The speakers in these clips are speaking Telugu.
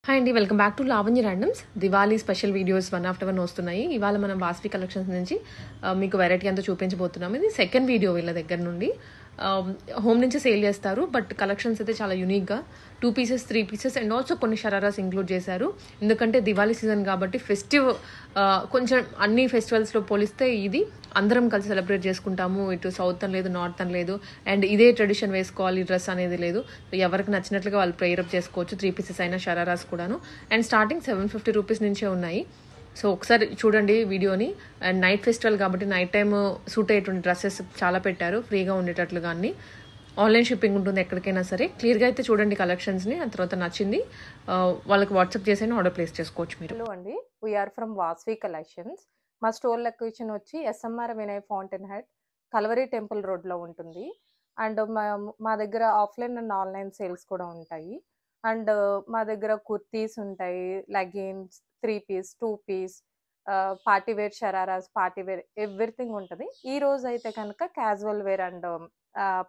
హాయ్ అండి. Welcome back to Lavanya randoms. Diwali special videos one after one వస్తున్నాయి. ఇవాళ మనం వాస్వి కలెక్షన్స్ నుంచి మీకు వెరైటీ అంతా చూపించబోతున్నాం. ఇది సెకండ్ వీడియో వీళ్ళ దగ్గర నుండి. హోమ్ నుంచి సేల్ చేస్తారు, బట్ కలెక్షన్స్ అయితే చాలా యూనిక్గా 2 పీసెస్ 3 పీసెస్ అండ్ ఆల్సో కొన్ని షరారాస్ ఇంక్లూడ్ చేశారు. ఎందుకంటే దివాళీ సీజన్ కాబట్టి ఫెస్టివ్ కొంచెం అన్ని ఫెస్టివల్స్లో పోలిస్తే ఇది అందరం కలిసి సెలబ్రేట్ చేసుకుంటాము. ఇటు సౌత్ అని లేదు, నార్త్ అని లేదు, అండ్ ఇదే ట్రెడిషన్ వేసుకోవాలి డ్రెస్ అనేది లేదు. ఎవరికి నచ్చినట్లుగా వాళ్ళు ప్రేరప్ చేసుకోవచ్చు. 3 పీసెస్ అయినా షరారాస్ కూడాను. అండ్ స్టార్టింగ్ 750 రూపీస్ నుంచే ఉన్నాయి. సో ఒకసారి చూడండి వీడియోని. అండ్ నైట్ ఫెస్టివల్ కాబట్టి నైట్ టైమ్ సూట్ అయ్యేటువంటి డ్రెస్సెస్ చాలా పెట్టారు, ఫ్రీగా ఉండేటట్లుగా అన్ని. ఆన్లైన్ షిప్పింగ్ ఉంటుంది ఎక్కడికైనా సరే. క్లియర్గా అయితే చూడండి కలెక్షన్స్ని. ఆ తర్వాత నచ్చింది వాళ్ళకి వాట్సాప్ చేసైనా ఆర్డర్ ప్లేస్ చేసుకోవచ్చు మీరు. హలో అండి, వీఆర్ ఫ్రమ్ వాస్వి కలెక్షన్స్. మా స్టోర్ లొకేషన్ వచ్చి SMR Vinay fountain head, Calvary temple రోడ్లో ఉంటుంది. అండ్ మా దగ్గర ఆఫ్లైన్ అండ్ ఆన్లైన్ సేల్స్ కూడా ఉంటాయి. అండ్ మా దగ్గర కుర్తీస్ ఉంటాయి, leggings, 3 piece, 2 piece, party wear shararas, party wear everything ఉంటుంది. ఈ రోజు అయితే కనుక casual wear and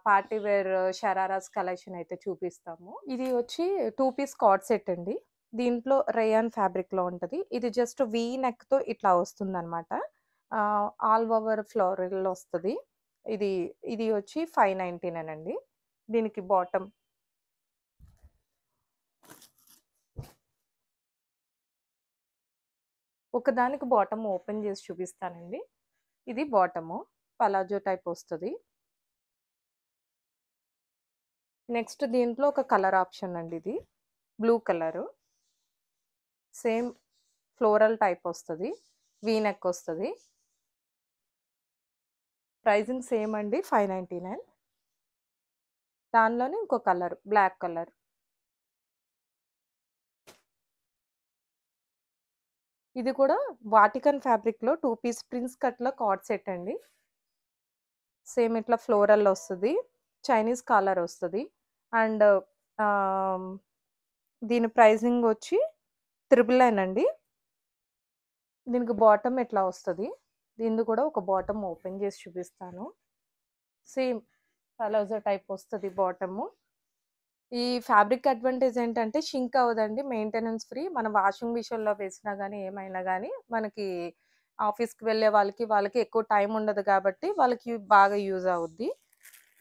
party wear shararas collection అయితే చూపిస్తాము. ఇది వచ్చి 2 పీస్ కార్డ్ సెట్ అండి. దీంట్లో రేయాన్ ఫ్యాబ్రిక్లో ఉంటుంది. ఇది జస్ట్ వీ నెక్తో ఇట్లా వస్తుంది అనమాట. ఆల్ ఓవర్ ఫ్లోరల్ వస్తుంది. ఇది ఇది వచ్చి 599 అండి. దీనికి బాటమ్ ఒకదానికి బాటమ్ ఓపెన్ చేసి చూపిస్తానండి. ఇది బాటము పలాజో టైప్ వస్తుంది. నెక్స్ట్ దీంట్లో ఒక కలర్ ఆప్షన్ అండి. ఇది blue colour, same floral type వస్తుంది, వీ నెక్ వస్తుంది. ప్రైజింగ్ సేమ్ అండి, 599. దానిలోనే ఇంకో కలర్ బ్లాక్ కలర్. ఇది కూడా వాటికన్ ఫ్యాబ్రిక్లో 2 పీస్ ప్రిన్స్ కట్లో కార్డ్ సెట్ అండి. సేమ్ ఇట్లా ఫ్లోరల్ వస్తుంది, చైనీస్ కాలర్ వస్తుంది. అండ్ దీని ప్రైజింగ్ వచ్చి 999 అండి. దీనికి బాటమ్ ఎట్లా వస్తుంది, దీన్ని కూడా ఒక బాటమ్ ఓపెన్ చేసి చూపిస్తాను. సేమ్ పలాజో టైప్ వస్తుంది బాటము. ఈ ఫ్యాబ్రిక్ అడ్వాంటేజ్ ఏంటంటే షింక్ అవ్వదండి, మెయింటెనెన్స్ ఫ్రీ. మన వాషింగ్ మిషన్లో వేసినా కానీ ఏమైనా కానీ మనకి ఆఫీస్కి వెళ్ళే వాళ్ళకి ఎక్కువ టైం ఉండదు కాబట్టి వాళ్ళకి బాగా యూజ్ అవుద్ది.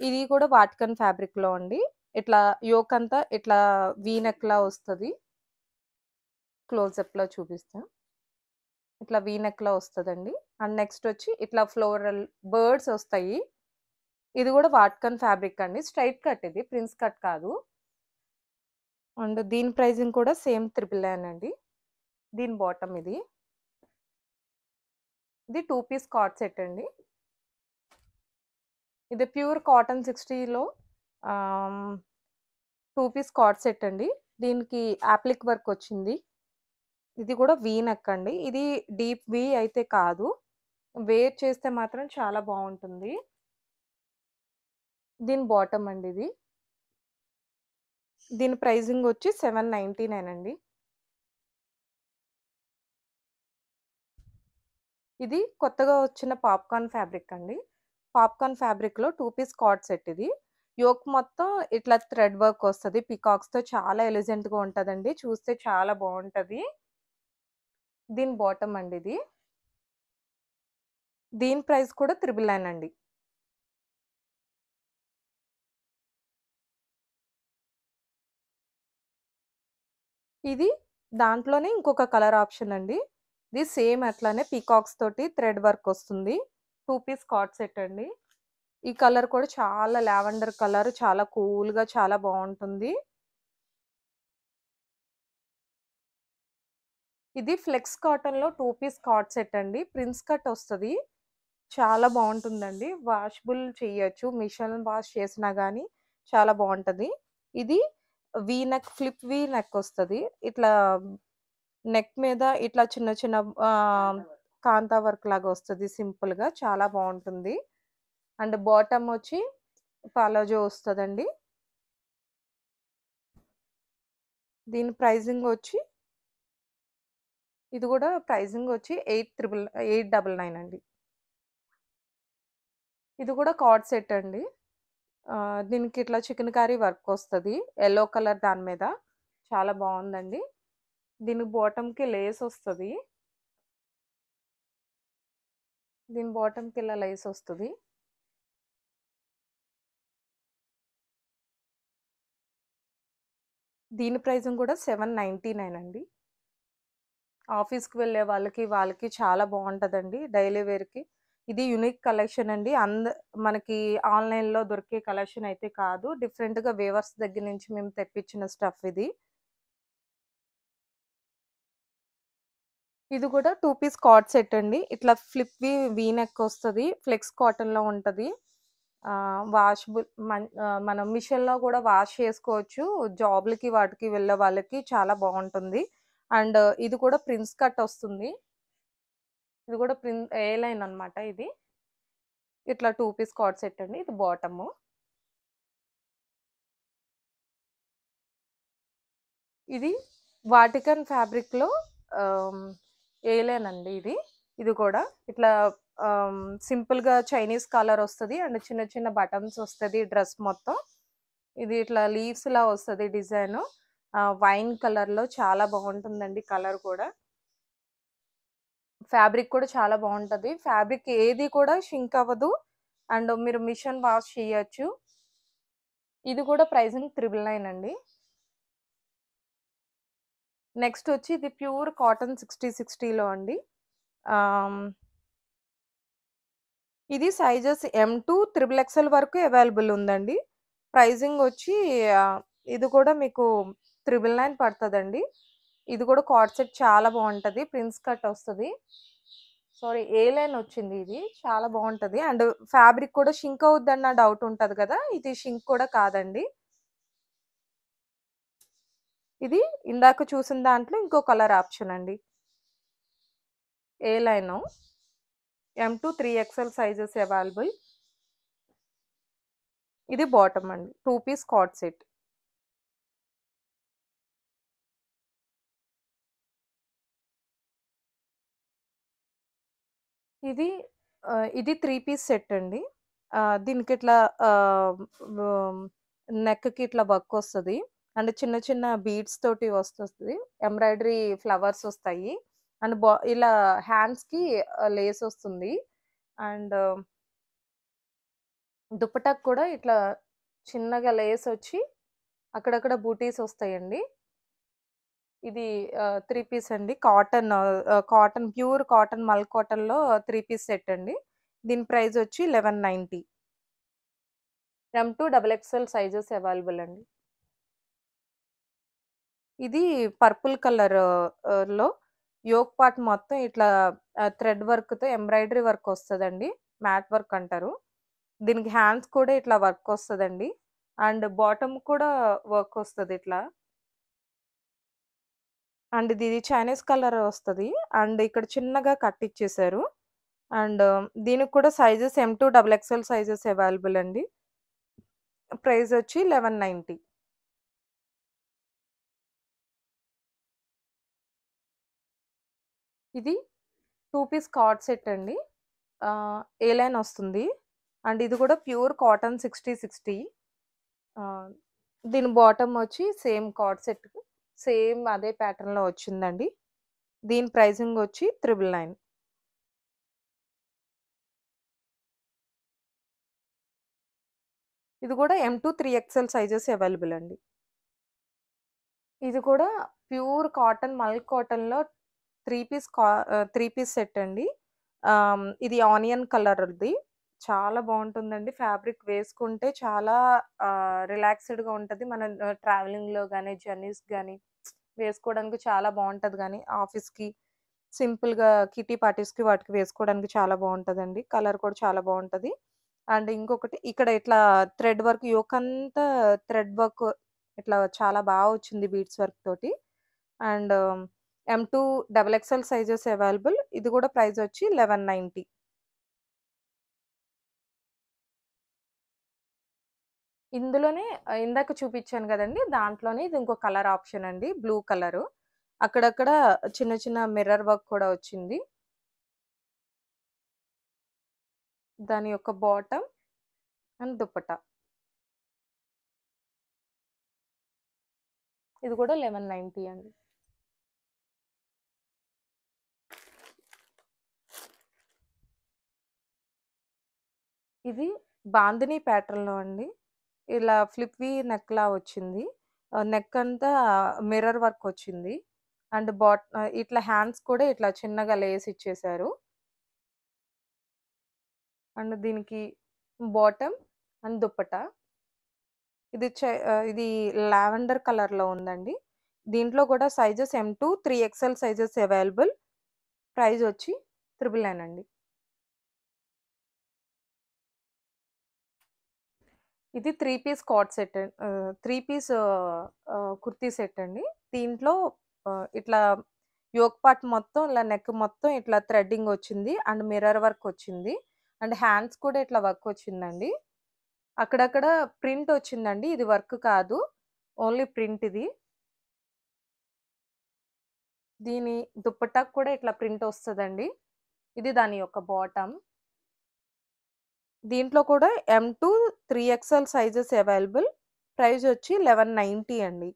ఇది కూడా వాటికన్ ఫ్యాబ్రిక్లో అండి. ఇట్లా యోక్ అంతా ఇట్లా వీ నెక్లా వస్తుంది. క్లోజప్లో చూపిస్తాం. ఇట్లా వీ నెక్లా వస్తుందండి. అండ్ నెక్స్ట్ వచ్చి ఇట్లా ఫ్లోరల్ బర్డ్స్ వస్తాయి. ఇది కూడా వాటికన్ ఫ్యాబ్రిక్ అండి, స్ట్రైట్ కట్, ఇది ప్రిన్స్ కట్ కాదు. అండ్ దీని ప్రైజింగ్ కూడా సేమ్ 999 అండి. దీని బాటమ్ ఇది 2 పీస్ కార్డ్ సెట్ అండి. ఇది ప్యూర్ కాటన్ 60లో 2 పీస్ కార్డ్ సెట్ అండి. దీనికి యాప్లిక్ వర్క్ వచ్చింది. ఇది కూడా వీ నెక్ అండి. ఇది డీప్ వీ అయితే కాదు, వేర్ చేస్తే మాత్రం చాలా బాగుంటుంది. దీని బాటమ్ అండి ఇది. దీని ప్రైజింగ్ వచ్చి 799 అండి. ఇది కొత్తగా వచ్చిన పాప్కార్న్ ఫ్యాబ్రిక్ అండి. పాప్కార్న్ ఫ్యాబ్రిక్లో 2 పీస్ కార్డ్ సెట్. ఇది యోక్ మొత్తం ఇట్లా థ్రెడ్ వర్క్ వస్తుంది, పికాక్స్తో చాలా ఎలిజెంట్గా ఉంటుందండి, చూస్తే చాలా బాగుంటుంది. దీని బాటమ్ అండి ఇది. దీని ప్రైస్ కూడా 999 అండి. ఇది దాంట్లోనే ఇంకొక కలర్ ఆప్షన్ అండి. ఇది సేమ్ అట్లానే పీకాక్స్ తోటి థ్రెడ్ వర్క్ వస్తుంది. 2 పీస్ కార్డ్ సెట్ అండి. ఈ కలర్ కూడా చాలా లావెండర్ కలర్, చాలా కూల్గా చాలా బాగుంటుంది. ఇది ఫ్లెక్స్ కాటన్లో 2 పీస్ కార్డ్ సెట్ అండి. ప్రిన్స్ కట్ వస్తుంది, చాలా బాగుంటుందండి. వాషబుల్ చేయొచ్చు, మిషన్ వాష్ చేసినా కానీ చాలా బాగుంటుంది. ఇది V neck, flip V neck వస్తుంది. ఇట్లా నెక్ మీద ఇట్లా చిన్న చిన్న కాంతా వర్క్ లాగా వస్తుంది, సింపుల్గా చాలా బాగుంటుంది. అండ్ బాటమ్ వచ్చి పలాజో వస్తుందండి. దీని ప్రైజింగ్ వచ్చి ఇది కూడా ప్రైజింగ్ వచ్చి 899 అండి. ఇది కూడా కార్డ్ సెట్ అండి. దీనికి ఇట్లా చికెన్ కర్రీ వర్క్ వస్తుంది, ఎల్లో కలర్ దాని మీద చాలా బాగుందండి. దీని బాటమ్‌కి లేస్ వస్తది. దీని బాటమ్‌కి ఇలా లేస్ వస్తది. దీని ప్రైసింగ్ కూడా 799 అండి. ఆఫీస్‌కి వెళ్ళే వాళ్ళకి చాలా బావుంటదండి డైలీ వేర్‌కి. ఇది యూనిక్ కలెక్షన్ అండి. మనకి ఆన్‌లైన్‌లో దొరికే కలెక్షన్ అయితే కాదు. డిఫరెంట్‌గా వీవర్స్ దగ్గర నుంచి మేము తెప్పించిన స్టఫ్ ఇది. ఇది కూడా 2 పీస్ కార్డ్ సెట్ అండి. ఇట్లా వీ నెక్ వస్తది. ఫ్లెక్స్ కాటన్‌లో ఉంటది. మనం మిషన్‌లో కూడా వాష్ చేసుకోవచ్చు. జాబ్‌లకి వాటికి వెళ్ళే వాళ్ళకి చాలా బావుంటుంది. అండ్ ఇది కూడా ప్రిన్స్ కట్ వస్తుంది. ఇది కూడా ఏ లైన్ అన్నమాట ఇది. ఇట్లా 2 పీస్ కార్డ్ సెట్ అండి. ఇది బాటము. ఇది వాటికన్ ఫ్యాబ్రిక్‌లో ఆహ్, ఏలైన్ అండి ఇది. ఇది కూడా ఇట్లా సింపుల్‌గా చైనీస్ కాలర్ వస్తది. అండ్ చిన్న చిన్న బటన్స్ వస్తది డ్రెస్ మొత్తం. ఇది ఇట్లా లీవ్స్‌లా వస్తది డిజైను. వైన్ కలర్‌లో చాలా బావుంటుందండి కలర్ కూడా. ఫ్యాబ్రిక్ కూడా చాలా బావుంటది. ఫ్యాబ్రిక్ ఏది కూడా షింక్ అవ్వదు. అండ్ మీరు మిషన్ వాష్ చేయొచ్చు. ఇది కూడా ప్రైసింగ్ 999 అండి. నెక్స్ట్ వచ్చి ఇది ప్యూర్ కాటన్ 60/60లో అండి. ఆహ్, ఇది సైజెస్ ఎమ్-2 త్రిబుల్ ఎక్స్ఎల్ వరకు అవైలబుల్ ఉందండి. ప్రైజింగ్ వచ్చి ఇది కూడా మీకు 999 పడతదండి. ఇది కూడా కార్డ్ సెట్ చాలా బావుంటది. ప్రిన్స్ కట్ వస్తది. సారీ ఏ లైన్ వచ్చింది ఇది. చాలా బావుంటది. అండ్ ఫ్యాబ్రిక్ కూడా షింక్ అవుద్దన్న డౌట్ ఉంటది కదా! ఇది షింక్ కూడా కాదండి. ఇది ఇందాక చూసిన దాంట్లో ఇంకో కలర్ ఆప్షన్ అండి. ఏ లైను. ఎమ్-2 3 XL sizes available. ఇది బాటమ్ అండి. 2 పీస్ కార్డ్ సెట్. ఇది 3 పీస్ సెట్ అండి. దీనికిట్లా ఆహ్, హ్మ్, నెక్‌కి ఇట్లా వర్క్ వస్తది. అండ్ చిన్న చిన్న బీడ్స్ తోటి వస్తది. ఎంబ్రాయిడరీ ఫ్లవర్స్ వస్తాయి. అండ్ ఇలా హ్యాండ్స్‌కి లేస్ వస్తుంది. అండ్ దుపట్టాకు కూడా ఇట్లా చిన్నగా లేస్ వచ్చి అక్కడక్కడ బూటీస్ వస్తాయండి. ఇది 3 పీస్ అండి. కాటన్ కాటన్ మల్ కాటన్‌లో 3 పీస్ సెట్ అండి. దీని ప్రైస్ వచ్చి 1190. ఎమ్-2 డబుల్ ఎక్స్ఎల్ సైజెస్ అవైలబుల్ అండి. ఇది పర్పుల్ కలర్ లో యోక్ పార్ట్ మొత్తం ఇట్లా థ్రెడ్ వర్క్‌తో ఎంబ్రాయిడరీ వర్క్ వస్తదండి. మ్యాట్ వర్క్ అంటారు. దీనికి హ్యాండ్స్ కూడా ఇట్లా వర్క్ వస్తదండి. అండ్ బాటమ్ కూడా వర్క్ వస్తది ఇట్లా. అండ్ ఇది చైనీస్ కలర్ వస్తది. అండ్ ఇక్కడ చిన్నగా కట్ ఇచ్చేసారు. అండ్ దీనికి కూడా sizes M to double XL sizes available అండి. ప్రైస్ వచ్చి 1190. ఇది 2 పీస్ కార్డ్ సెట్ అండి. ఏ లైన్ వస్తుంది. అండ్ ఇది కూడా ప్యూర్ కాటన్ 60/60. ఆహ్, దీని బాటమ్ వచ్చి సేమ్ కార్డ్ సెట్ సేమ్ అదే ప్యాటర్న్‌లో వచ్చిందండి. దీని ప్రైసింగ్ వచ్చి 999. ఇది కూడా ఎమ్-2 3 ఎక్స్ఎల్ సైజెస్ అవైలబుల్ అండి. ఇది కూడా ప్యూర్ కాటన్ మల్ కాటన్‌లో 3 పీస్ సెట్ అండి. ఇది ఆనియన్ కలర్‌ది. చాలా బావుంటుందండి. ఫ్యాబ్రిక్ వేసుకుంటే చాలా రిలాక్స్‌డ్‌గా ఉంటది. మనం ట్రావెలింగ్‌లో గాని, జర్నీస్‌కి గాని వేసుకోవడానికి చాలా బావుంటది గానీ, ఆఫీస్‌కి సింపుల్‌గా కిట్టి పార్టీస్‌కి వాటికి వేసుకోవడానికి చాలా బావుంటదండి. కలర్ కూడా చాలా బావుంటది. అండ్ ఇంకొకటి ఇక్కడ ఇట్లా థ్రెడ్ వర్క్ యోకంతా థ్రెడ్ వర్క్ ఇట్లా చాలా వచ్చింది బీడ్స్ వర్క్ తోటి. And M to double XL sizes available. ఇది కూడా ప్రైస్ వచ్చి 1190. ఇందులోనే ఇందాక చూపించాను గదండీ! దాంట్లోనే ఇది ఇంకో కలర్ ఆప్షన్ అండి. Blue colour. అక్కడక్కడ చిన్న చిన్న మిర్రర్ వర్క్ కూడా వచ్చింది. దాని యొక్క బాటమ్ అండ్ దుపట్టా. ఇది కూడా 1190 అండి. ఇది బాందిని ప్యాటర్న్‌లో అండి. ఇలా ఫ్లిప్ వి నెక్‌లా వచ్చింది. నెక్ అంతా మిర్రర్ వర్క్ వచ్చింది. అండ్ ఇట్లా హ్యాండ్స్ కూడా ఇట్లా చిన్నగా లేస్ ఇచ్చేశారు. అండ్ దీనికి బాటమ్ అండ్ దుపట్టా. ఇది లావెండర్ కలర్‌లో ఉందండి. దీంట్లో కూడా sizes M2 3XL sizes available. Price వచ్చి 999 అండి. ఇది 3 piece card set 3 piece kurti set అండి. దీంట్లో ఇట్లా యోక్ పార్ట్ మొత్తం ఇలా నెక్ మొత్తం ఇట్లా థ్రెడ్డింగ్ వచ్చింది. అండ్ మిర్రర్ వర్క్ వచ్చింది. అండ్ హ్యాండ్స్ కూడా ఇట్లా వర్క్ వచ్చిందండి. అక్కడక్కడ ప్రింట్ వచ్చిందండి. ఇది వర్క్ కాదు. ఓన్లీ ప్రింట్ ఇది. దీని దుపట్టాకు కూడా ఇట్లా ప్రింట్ వస్తదండి. ఇది దాని యొక్క బాటమ్. దీంట్లో కూడా M2 3XL sizes available. Price వచ్చి 1190 అండి.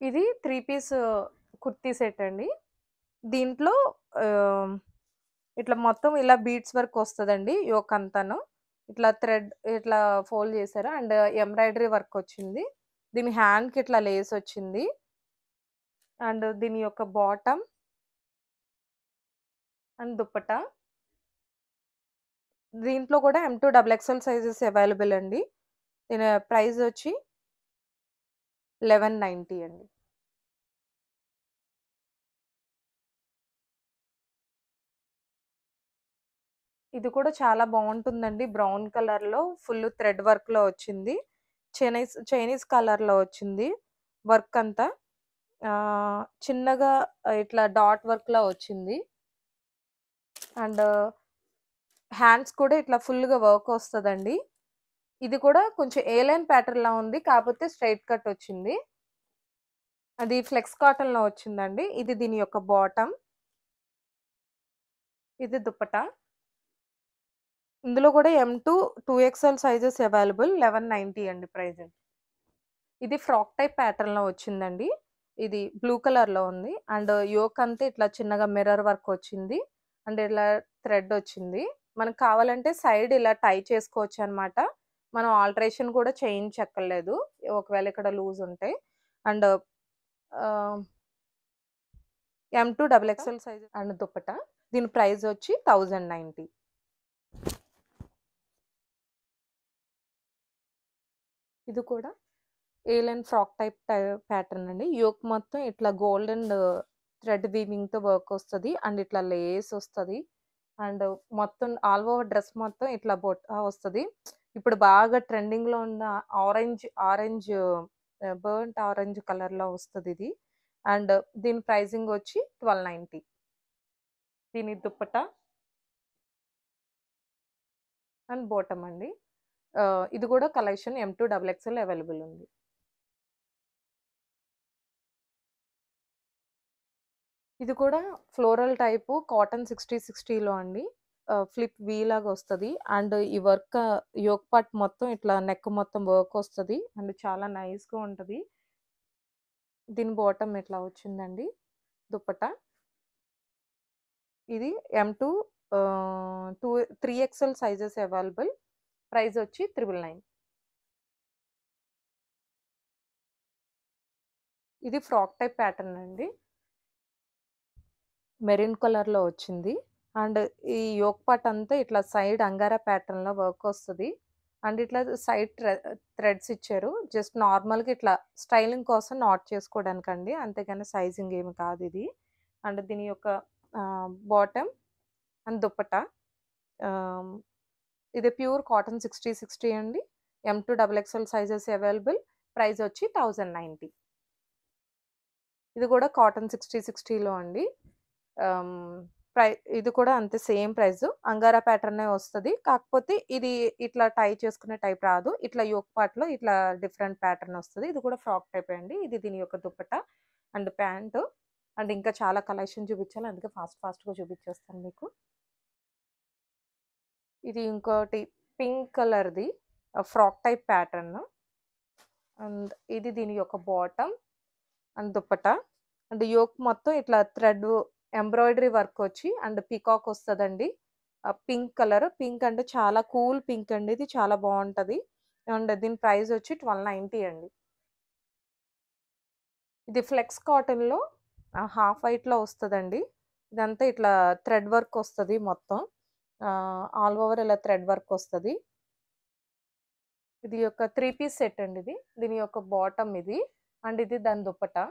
ఇది 3 పీస్ కుర్తీ సెట్ అండి. దీంట్లో ఆహ్, ఇట్లా మొత్తం ఇలా బీడ్స్ వర్క్ వస్తదండి యోక్ అంతాను. ఇట్లా థ్రెడ్ ఇట్లా ఫోల్డ్ చేశారు. అండ్ ఎంబ్రాయిడరీ వర్క్ వచ్చింది. దీని హ్యాండ్‌కి ఇట్లా లేస్ వచ్చింది. అండ్ దీని యొక్క బాటమ్ అండ్ దుపట్టా. దీంట్లో కూడా M2 XXL సైజెస్ అవైలబుల్ అండి. దీని ప్రైస్ వచ్చి 1190 అండి. ఇది కూడా చాలా బావుంటుందండి. బ్రౌన్ కలర్‌లో ఫుల్ థ్రెడ్ వర్క్‌లో వచ్చింది. చైనీస్ కలర్‌లో వచ్చింది వర్క్ అంతా. చిన్నగా ఇట్లా డాట్ వర్క్‌లా వచ్చింది. అండ్ హ్యాండ్స్ కూడా ఇట్లా ఫుల్‌గా వర్క్ వస్తదండి. ఇది కూడా కొంచెం ఏ లైన్ ప్యాటర్న్‌లా ఉంది. కాపోతే స్ట్రెయిట్ కట్ వచ్చింది. అది ఫ్లెక్స్ కాటన్‌లో వచ్చిందండి. ఇది దీని యొక్క బాటమ్. ఇది దుపట్టా. ఇందులో కూడా M2 2XL సైజెస్ అవైలబుల్. 1190 అండి ప్రైస్. ఇది ఫ్రాక్ టైప్ ప్యాటర్న్‌లో వచ్చిందండి. ఇది బ్లూ కలర్‌లో ఉంది. అండ్ యోక్ అంతా ఇట్లా చిన్నగా మిర్రర్ వర్క్ వచ్చింది. అండ్ ఇలా థ్రెడ్ వచ్చింది. మనకు కావాలంటే సైడ్ ఇలా టై చేసుకోవచ్చనమాట. మనం ఆల్టరేషన్ కూడా చేయించక్కర్లేదు. ఒకవేళ ఇక్కడ లూజ్ ఉంటే. అండ్ ఆహ్, M2 XXL size and dupatta. దీని ప్రైస్ వచ్చి 1090. ఇది కూడా ఏలైన్ ఫ్రాక్ టైప్ ప్యాటర్న్ అండి. యోక్ మొత్తం ఇట్లా గోల్డ్ అండ్ థ్రెడ్ వీవింగ్‌తో వర్క్ వస్తది. అండ్ ఇట్లా లేస్ వస్తది. అండ్ మొత్తం ఆల్ ఓవర్ డ్రెస్ మొత్తం ఇట్లా వస్తది. ఇప్పుడు బాగా ట్రెండింగ్‌లో ఉన్న ఆరెంజ్ బర్న్ట్ ఆరెంజ్ కలర్‌లో వస్తదిది. అండ్ దీని ప్రైజింగ్ వచ్చి 1290. దీని దుపట్టా అండ్ బాటమ్ అండి. ఇది కూడా కలెక్షన్ M2 XXL అవైలబుల్ ఉంది. ఇది కూడా ఫ్లోరల్ టైపు కాటన్ 60/60లో అండి. ఫ్లిప్ వి లాగా వస్తది. అండ్ ఈ వర్క్ యోక్ పార్ట్ మొత్తం ఇట్లా నెక్ మొత్తం వర్క్ వస్తది. అండ్ చాలా నైస్‌గా ఉంటది. దీని బాటమ్ ఇట్లా వచ్చిందండి. దుపట్టా. ఇది M2 3XL sizes available. Price వచ్చి 999. ఇది ఫ్రాక్ టైప్ ప్యాటర్న్ అండి. మెరూన్ కలర్‌లో వచ్చింది. అండ్ ఈ యోక్ పార్ట్ అంతా ఇట్లా సైడ్ అంగారా ప్యాటర్న్‌లో వర్క్ వస్తది. అండ్ ఇట్లా సైడ్ థ్రెడ్స్ ఇచ్చారు. జస్ట్ నార్మల్‌గా ఇట్లా స్టైలింగ్ కోసం నాట్ చేసుకోవడానికండి. అంతేగాని సైజింగ్ ఏమి కాదిది. అండ్ దీని యొక్క బాటమ్ అండ్ దుపట్టా. ఆహ్, ఇది ప్యూర్ కాటన్ 60/60 అండి. M2 XXL sizes available. Price వచ్చి 1090. ఇది కూడా కాటన్ 60/60లో అండి. ఆహ్, ప్రై ఇది కూడా అంతే సేమ్ ప్రైస్. అంగారా ప్యాటర్నే వస్తది. కాకపోతే ఇది ఇట్లా టై చేసుకునే టైప్ రాదు. ఇట్లా యోక్ పార్ట్‌లో ఇట్లా డిఫరెంట్ ప్యాటర్న్ వస్తది. ఇది కూడా ఫ్రాక్ టైపే అండి. ఇది దీని యొక్క దుపట్టా అండ్ ప్యాంటు. అండ్ ఇంకా చాలా కలెక్షన్ చూపించాలి. అందుకే ఫాస్ట్‌గా చూపించేస్తాను మీకు. ఇది ఇంకోటి పింక్ కలర్‌ది ఫ్రాక్ టైప్ ప్యాటర్న్. అండ్ ఇది దీని యొక్క bottom and dupatta. And yoke మొత్తం ఇట్లా థ్రెడ్ ఎంబ్రాయిడరీ వర్క్ వచ్చి అండ్ పీకాక్ వస్తదండి. Pink colour. పింక్ అంటే చాలా కూల్ పింక్ అండి. ఇది చాలా బావుంటది. అండ్ దీని ప్రైస్ వచ్చి 1290 అండి. ఇది ఫ్లెక్స్ కాటన్‌లో హాఫ్ వైట్‌లో వస్తదండి. ఇదంతా ఇట్లా థ్రెడ్ వర్క్ వస్తది మొత్తం. ఆల్ ఓవర్ ఇలా థ్రెడ్ వర్క్ వస్తది. ఇది ఒక 3 పీస్ సెట్ అండి ఇది. దీని యొక్క బాటమ్ ఇది. అండ్ ఇది దాని దుపట్టా.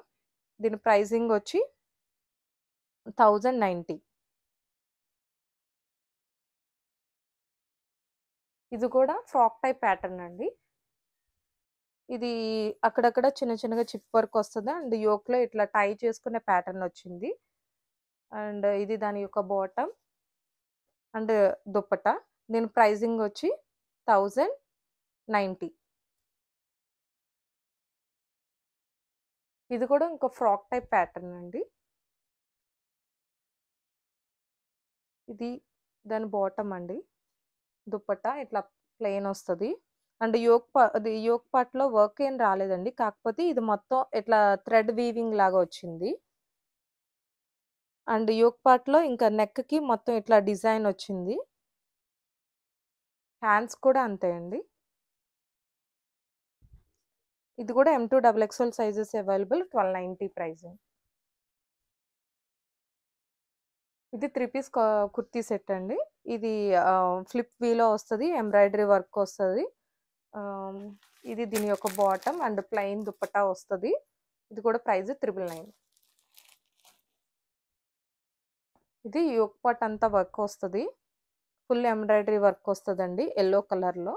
దీని ప్రైజింగ్ వచ్చి 1090. ఇది కూడా ఫ్రాక్ టైప్ ప్యాటర్న్ అండి. ఇది అక్కడక్కడ చిన్న చిన్నగా చిప్ వర్క్ వస్తది. అండ్ యోక్‌లో ఇట్లా టై చేసుకునే ప్యాటర్న్ వచ్చింది. అండ్ ఇది దాని యొక్క బాటమ్ అండ్ దుపట్టా. దీని ప్రైజింగ్ వచ్చి 1090. ఇది కూడా ఇంకో ఫ్రాక్ టైప్ ప్యాటర్న్ అండి. ఇది దాని బాటమ్ అండి. దుపట్టా ఇట్లా ప్లెయిన్ వస్తది. అండ్ యోక్ పార్ట్‌లో వర్క్ ఏం రాలేదండి. కాకపోతే ఇది మొత్తం ఇట్లా థ్రెడ్ వీవింగ్ లాగా వచ్చింది. అండ్ యోక్ పార్ట్‌లో ఇంకా నెక్‌కి మొత్తం ఇట్లా డిజైన్ వచ్చింది. హ్యాండ్స్ కూడా అంతే అండి. ఇది కూడా M2 XXL sizes available. 1290 pricing. ఇది 3 పీస్ కుర్తీ సెట్ అండి. ఇది ఫ్లిప్ వీలో వస్తది. ఎంబ్రాయిడరీ వర్క్ వస్తది. ఆహ్, ఇది దీని యొక్క బాటమ్ అండ్ ప్లెయిన్ దుపట్టా వస్తది. ఇది కూడా ప్రైస్ 999. ఇది యోక్ పార్ట్ అంతా వర్క్ వస్తది. ఫుల్ ఎంబ్రాయిడరీ వర్క్ వస్తదండి యెల్లో కలర్‌లో.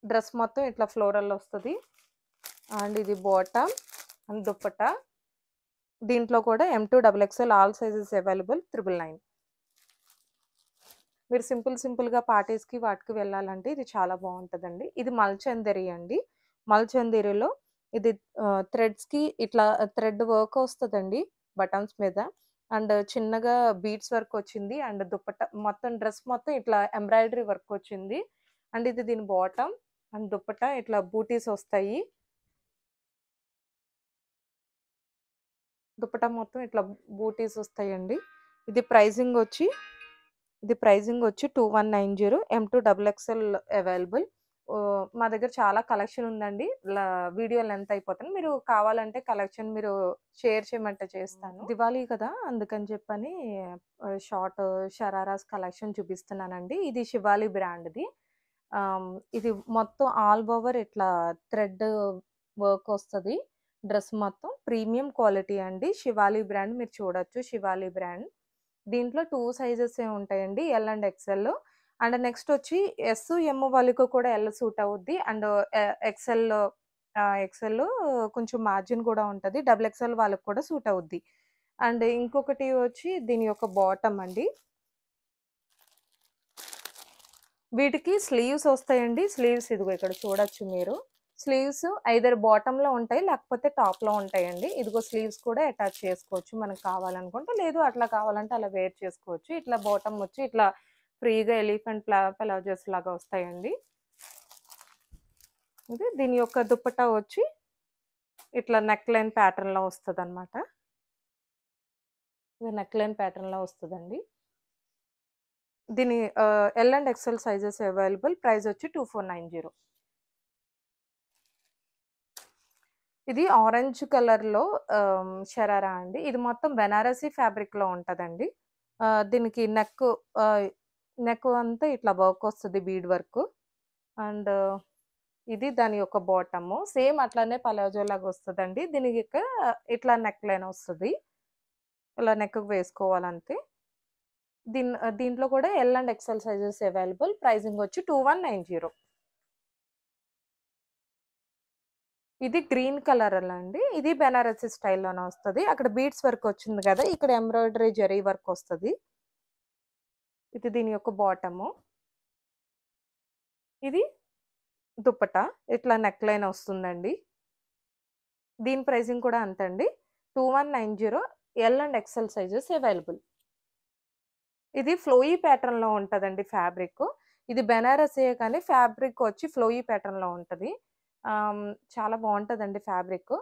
డ్రెస్ మొత్తం ఇట్లా ఫ్లోరల్ వస్తది. అండ్ ఇది బాటమ్ అండ్ దుపట్టా. దీంట్లో కూడా M2 XXL all sizes available. 999. మీరు సింపుల్‌గా పార్టీస్‌కి వాటికి వెళ్ళాలంటే ఇది చాలా బావుంటదండి. ఇది మల్చందరి అండి. మల్చందరిలో ఇది థ్రెడ్స్‌కి ఇట్లా థ్రెడ్ వర్క్ వస్తదండి బటన్స్ మీద. అండ్ చిన్నగా బీడ్స్ వర్క్ వచ్చింది. అండ్ దుపట్టా మొత్తం డ్రెస్ మొత్తం ఇట్లా ఎంబ్రాయిడరీ వర్క్ వచ్చింది. అండ్ ఇది దీని బాటమ్ అండ్ దుపట్టా ఇట్లా బూటీస్ వస్తాయి. దుపట్టా మొత్తం ఇట్లా బూటీస్ వస్తాయండి. ఇది ప్రైజింగ్ వచ్చి 2190. M2 XXL available. మా దగ్గర చాలా కలెక్షన్ ఉందండి. వీడియో లెంత్ అయిపోతుంది. మీరు కావాలంటే కలెక్షన్ మీరు షేర్ చేయమంటే చేస్తాను. దివాళీ కదా! అందుకని చెప్పని షార్ట్ షరారాస్ కలెక్షన్ చూపిస్తున్నానండి. ఇది శివాలి బ్రాండ్‌ది. ఇది మొత్తం ఆల్ ఓవర్ ఇట్లా థ్రెడ్ వర్క్ వస్తది. డ్రెస్ మొత్తం ప్రీమియం క్వాలిటీ అండి. శివాలి బ్రాండ్ మీరు చూడొచ్చు. శివాలి బ్రాండ్. దీంట్లో 2 సైజెసే ఉంటాయండి. L and XL. And next వచ్చి ఎస్, ఎమ్ వాళ్ళకి కూడా ఎల్ సూట్ అవుద్ది. అండ్ ఎక్స్‌ఎల్ ఎక్స్‌ఎల్ కొంచెం మార్జిన్ కూడా ఉంటది. డబుల్ ఎక్స్‌ఎల్ వాళ్ళకి కూడా సూట్ అవుద్ది. అండ్ ఇంకొకటి వచ్చి దీని యొక్క బాటమ్ అండి. వీటికి స్లీవ్స్ వస్తాయండి. స్లీవ్స్ ఇదిగో ఇక్కడ చూడొచ్చు మీరు. స్లీవ్స్ ఐదర్ బాటమ్‌లో ఉంటాయి. లేకపోతే టాప్‌లో ఉంటాయండి. ఇదిగో స్లీవ్స్ కూడా అటాచ్ చేసుకోవచ్చు మనకు కావాలనుకుంటే. లేదు అట్లా కావాలంటే అలా వేర్ చేసుకోవచ్చు. ఇట్లా బాటమ్ వచ్చి ఇట్లా ఫ్రీగా ఎలిఫెంట్ ప్లాజోస్ లాగా వస్తాయండి. ఇది దీని యొక్క దుపట్టా వచ్చి ఇట్లా నెక్ లైన్ ప్యాటర్న్‌లో వస్తదనమాట. ఇది నెక్ లైన్ ప్యాటర్న్‌లో వస్తదండి. దీని L and XL sizes available. Price వచ్చి 2490. ఇది ఆరెంజ్ కలర్‌లో షరారా అండి. ఇది మొత్తం బెనారసీ ఫ్యాబ్రిక్‌లో ఉంటదండి. దీనికి నెక్ అంతా ఇట్లా వర్క్ వస్తది బీడ్ వర్క్. అండ్ ఇది దాని యొక్క బాటము. సేమ్ అట్లానే పలాజో లాగా వస్తదండి. దీనికి ఇట్లా నెక్ లైన్ వస్తది. ఇలా నెక్‌కి వేసుకోవాలంతే. దీంట్లో కూడా L and XL sizes available. Pricing వచ్చి 2190. ఇది గ్రీన్ కలర్ అలా అండి. ఇది బెనారసీ స్టైల్‌లోనే వస్తది. అక్కడ బీడ్స్ వర్క్ వచ్చింది కదా! ఇక్కడ ఎంబ్రాయిడరీ జరీ వర్క్ వస్తది. ఇది దీని యొక్క బాటము. ఇది దుపట్టా. ఇట్లా నెక్ లైన్ వస్తుందండి. దీని ప్రైజింగ్ కూడా అంతే అండి. 2190. L and XL sizes available. ఇది ఫ్లోయీ ప్యాటర్న్‌లో ఉంటదండి ఫ్యాబ్రిక్. ఇది బెనారసీయే కానీ ఫ్యాబ్రిక్ వచ్చి ఫ్లోయీ ప్యాటర్న్‌లో ఉంటది. చాలా బావుంటదండి ఫ్యాబ్రిక్.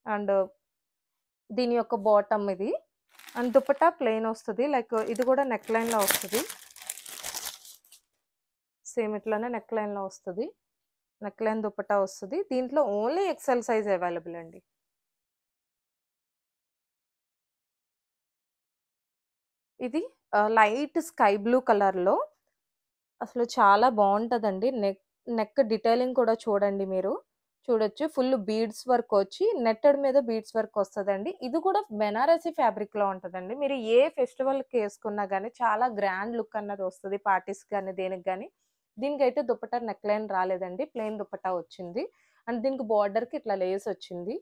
అండ్ దీని యొక్క బాటమ్ ఇది. అండ్ దుపట్టా ప్లెయిన్ వస్తది. లైక్ ఇది కూడా నెక్ లైన్‌లో వస్తది. సేమ్ ఇట్లానే నెక్ లైన్‌లో వస్తది. నెక్ లైన్ దుపట్టా వస్తది. దీంట్లో ఓన్లీ ఎక్సెల్ సైజ్ అవైలబుల్ అండి. ఇది లైట్ స్కై బ్లూ కలర్‌లో అసలు చాలా బావుంటదండి. నెక్ డీటెయిలింగ్ కూడా చూడండి మీరు. చూడొచ్చు. ఫుల్ బీడ్స్ వర్క్ వచ్చి నెట్టెడ్ మీద బీడ్స్ వర్క్ వస్తదండి. ఇది కూడా బెనారసి ఫ్యాబ్రిక్‌లో ఉంటదండి. మీరు ఏ ఫెస్టివల్‌కి ఏసుకున్నా గాని చాలా గ్రాండ్ లుక్ అన్నది వస్తది. పార్టీస్‌కి గాని, దేనికి గాని. దీనికైతే దుపట్టా నెక్ లైన్ రాలేదండి. ప్లెయిన్ దుపట్టా వచ్చింది. అండ్ దీనికి బోర్డర్‌కి ఇట్లా లేస్ వచ్చింది.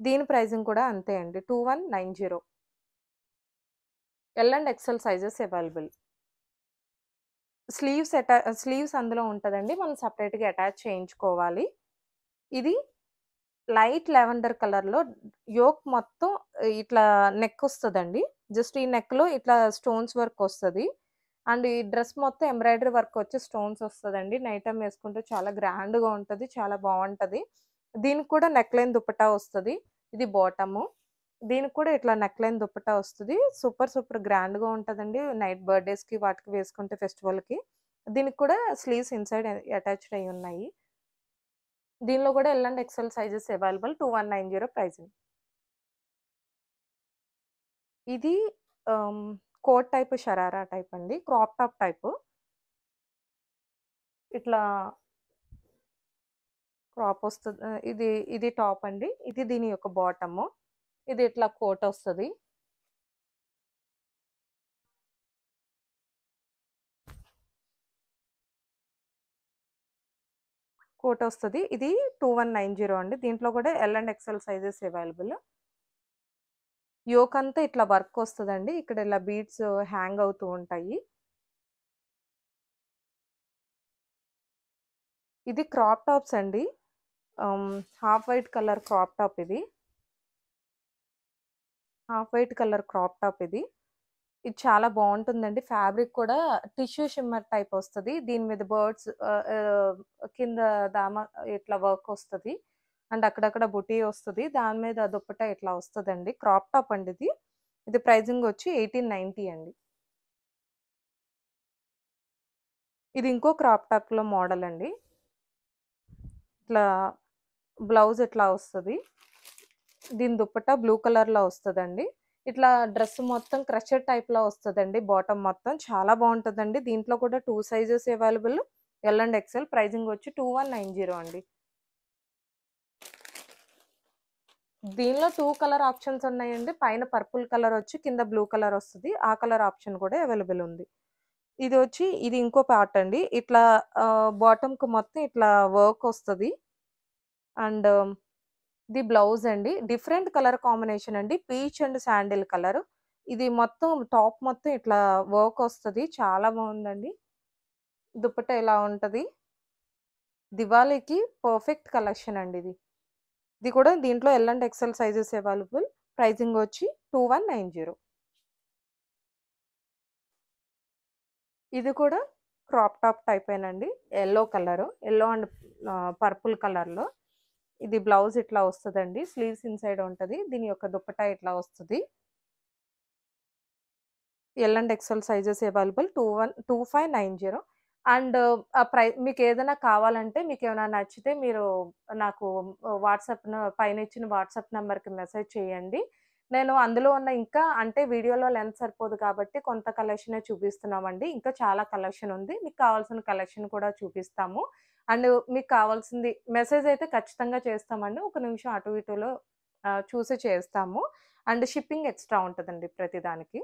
దీని ప్రైజింగ్ కూడా అంతే అండి. 2190. L and XL sizes available. Sleeves అందులో ఉంటదండి. మనం సెపరేట్‌గా అటాచ్ చేయించుకోవాలి. ఇది లైట్ లావెండర్ కలర్‌లో యోక్ మొత్తం ఇట్లా నెక్ వస్తదండి. జస్ట్ ఈ నెక్‌లో ఇట్లా స్టోన్స్ వర్క్ వస్తది. అండ్ ఈ డ్రెస్ మొత్తం ఎంబ్రాయిడరీ వర్క్ వచ్చి స్టోన్స్ వస్తదండి. నైట్ టైమ్ వేసుకుంటే చాలా గ్రాండ్‌గా ఉంటది. చాలా బావుంటది. దీనికి కూడా నెక్ లైన్ దుపట్టా వస్తది. ఇది బాటము. దీనికి కూడా ఇట్లా నెక్ లైన్ దుపట్టా వస్తది. సూపర్ గ్రాండ్‌గా ఉంటదండి. నైట్ బర్త్‌డేస్‌కి వాటికి వేసుకుంటే ఫెస్టివల్‌కి. దీనికి కూడా స్లీవ్స్ ఇన్‌సైడ్ అటాచ్డ్ అయ్యి ఉన్నాయి. దీనిలో కూడా L and XL sizes available. 2190 pricing. ఇది ah, coat type sharara type అండి. Crop top type. ఇట్లా క్రాప్ వస్తది. ఇది టాప్ అండి. ఇది దీని యొక్క బాటము. ఇది ఇట్లా కోట్ వస్తది. కోట్ వస్తది. ఇది 2190 అండి. దీంట్లో కూడా L and XL sizes available. Yoke అంతా ఇట్లా వర్క్ వస్తదండి. ఇక్కడ ఇలా బీడ్స్ హ్యాంగ్ అవుతూ ఉంటాయి. ఇది క్రాప్ టాప్స్ అండి. Half white colour crop top ఇది. Half white colour crop top ఇది. ఇది చాలా బావుంటుందండి. ఫ్యాబ్రిక్ కూడా టిష్యూ షిమ్మర్ టైప్ వస్తది. దీని మీద బర్డ్స్ కింద దామ ఇట్లా వర్క్ వస్తది. అండ్ అక్కడక్కడ బుటీ వస్తది. దాని మీద దుపట్టా ఇట్లా వస్తదండి. క్రాప్ టాప్ అండి ఇది. ఇది ప్రైజింగ్ వచ్చి 1890 అండి. ఇది ఇంకో క్రాప్ టాప్‌లో మోడల్ అండి. ఇట్లా బ్లౌజ్ ఇట్లా వస్తది. దీని దుపట్టా బ్లూ కలర్‌లో వస్తదండి. ఇట్లా డ్రెస్ మొత్తం క్రషర్ టైప్‌లో వస్తదండి. బాటమ్ మొత్తం చాలా బావుంటదండి. దీంట్లో కూడా 2 sizes available. L and XL pricing వచ్చి 2190 అండి. దీనిలో 2 కలర్ ఆప్షన్స్ ఉన్నాయండి. పైన పర్పుల్ కలర్ వచ్చి కింద బ్లూ కలర్ వస్తది. ఆ కలర్ ఆప్షన్ కూడా అవైలబుల్ ఉంది. ఇది ఇంకో పార్ట్ అండి. ఇట్లా బాటమ్‌కి మొత్తం ఇట్లా వర్క్ వస్తది. అండ్ ఇది బ్లౌజ్ అండి. డిఫరెంట్ కలర్ కాంబినేషన్ అండి. Peach and sandal colour. ఇది మొత్తం టాప్ మొత్తం ఇట్లా వర్క్ వస్తది. చాలా బావుందండి. దుపట్టా ఇలా ఉంటది. దివాళీకి పర్ఫెక్ట్ కలెక్షన్ అండి ఇది. ఇది కూడా దీంట్లో L and XL sizes available. Pricing వచ్చి 2190. ఇది కూడా క్రాప్ టాప్ టైపేనండి. Yellow colour. Yellow and purple కలర్‌లో. ఇది బ్లౌజ్ ఇట్లా వస్తదండి. స్లీవ్స్ ఇన్‌సైడ్ ఉంటది. దీని యొక్క దుపట్టా ఇట్లా వస్తది. L and XL sizes available. 2590. And మీకేదైనా కావాలంటే మీకేమైనా నచ్చితే మీరు నాకు పైన ఇచ్చిన వాట్సాప్ నంబర్‌కి మెసేజ్ చేయండి. నేను అందులో ఉన్న ఇంకా అంటే వీడియోలో లెంత్ సరిపోదు కాబట్టి కొంత కలెక్షనే చూపిస్తున్నామండి. ఇంకా చాలా కలెక్షన్ ఉంది. మీకు కావాల్సిన కలెక్షన్ కూడా చూపిస్తాము. అండ్ మీకు కావాల్సింది మెసేజ్ అయితే ఖచ్చితంగా చేస్తామండి. ఒక నిమిషం అటు ఇటులో చూసి చేస్తాము. అండ్ షిప్పింగ్ ఎక్స్‌ట్రా ఉంటదండి ప్రతి దానికి.